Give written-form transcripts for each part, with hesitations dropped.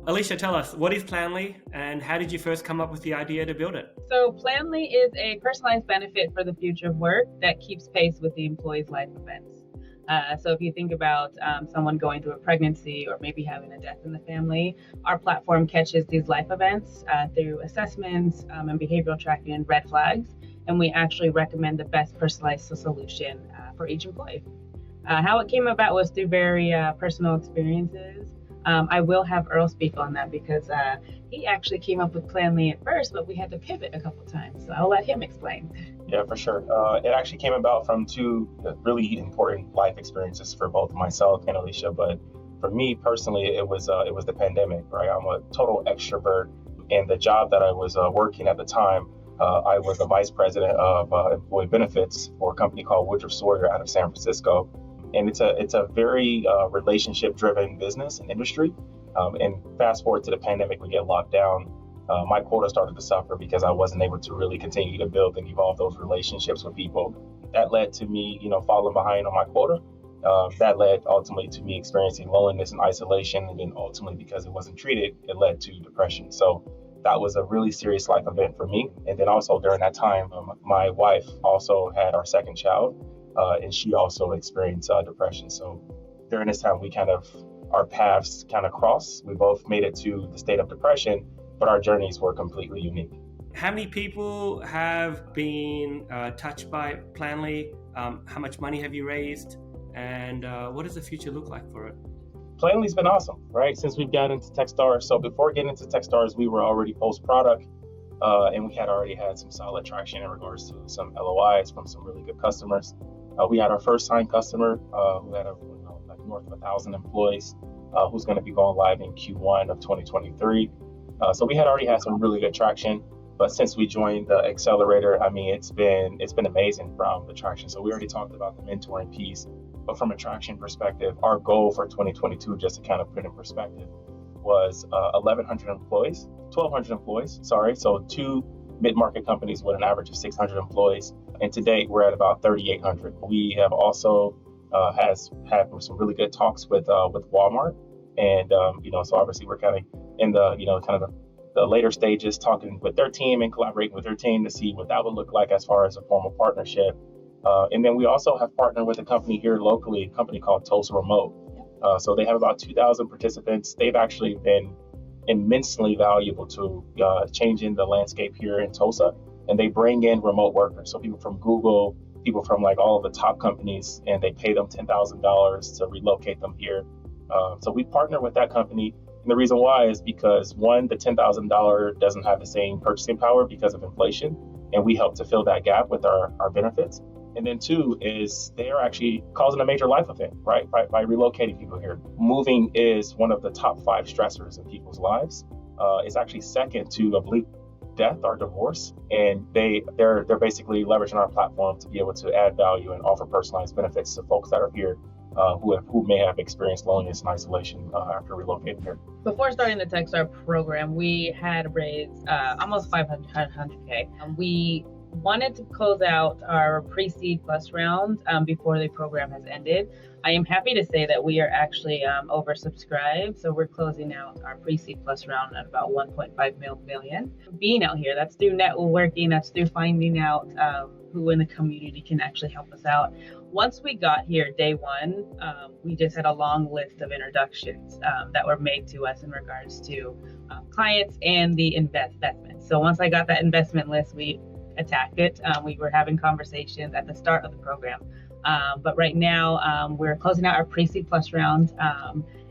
Alisha, tell us, what is Planly and how did you first come up with the idea to build it? So Planly is a personalized benefit for the future of work that keeps pace with the employee's life events. So if you think about someone going through a pregnancy or maybe having a death in the family, our platform catches these life events through assessments and behavioral tracking and red flags, and we actually recommend the best personalized solution for each employee. How it came about was through very personal experiences. I will have Earl speak on that because he actually came up with Planly at first, but we had to pivot a couple times. So I'll let him explain. Yeah, for sure. It actually came about from two really important life experiences for both myself and Alisha. But for me personally, it was the pandemic, right? I'm a total extrovert, and the job that I was working at the time, I was the vice president of employee benefits for a company called Woodruff Sawyer out of San Francisco. And it's a very relationship-driven business and industry. And fast forward to the pandemic, we get locked down. My quota started to suffer because I wasn't able to really continue to build and evolve those relationships with people. That led to me, falling behind on my quota. That led ultimately to me experiencing loneliness and isolation. And then ultimately, because it wasn't treated, it led to depression. So that was a really serious life event for me. And then also during that time, my wife also had our second child. And she also experienced depression. So during this time, our paths kind of crossed. We both made it to the state of depression, but our journeys were completely unique. How many people have been touched by Planly? How much money have you raised? And what does the future look like for it? Planly's been awesome, right? Since we've gotten into Techstars. So before getting into Techstars, we were already post-product. And we had already had some solid traction in regards to some LOIs from some really good customers. We had our first signed customer who had north of 1,000 employees, who's going to be going live in Q1 of 2023. So we had already had some really good traction. But since we joined the Accelerator, it's been amazing from the traction. So we already talked about the mentoring piece, but from a traction perspective, our goal for 2022, just to kind of put in perspective, was 1,100 employees, 1,200 employees, sorry. So two mid-market companies with an average of 600 employees. And to date, we're at about 3,800. We have also had some really good talks with Walmart. And, so obviously we're kind of in the later stages, talking with their team and collaborating with their team to see what that would look like as far as a formal partnership. And then we also have partnered with a company here locally, a company called Tulsa Remote. So they have about 2,000 participants. They've actually been immensely valuable to changing the landscape here in Tulsa. And they bring in remote workers. So people from Google, people from all of the top companies, and they pay them $10,000 to relocate them here. So we partner with that company. And the reason why is because, one, the $10,000 doesn't have the same purchasing power because of inflation. And we help to fill that gap with our benefits. And then two is they are actually causing a major life event, right? By relocating people here. Moving is one of the top 5 stressors in people's lives. It's actually second to, I believe, death or divorce. And they're basically leveraging our platform to be able to add value and offer personalized benefits to folks that are here who may have experienced loneliness and isolation after relocating here. Before starting the Techstar program, we had raised almost 500K. We wanted to close out our pre-seed plus round before the program has ended. I am happy to say that we are actually oversubscribed. So we're closing out our pre-seed plus round at about 1.5 million. Being out here, that's through networking, that's through finding out who in the community can actually help us out. Once we got here, day one, we just had a long list of introductions that were made to us in regards to clients and the investments. So once I got that investment list, we attacked it. We were having conversations at the start of the program. But right now, we're closing out our pre-seed plus round,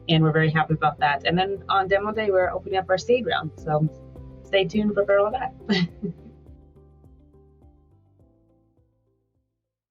and we're very happy about that. And then on demo day, we're opening up our seed round. So stay tuned for all of that.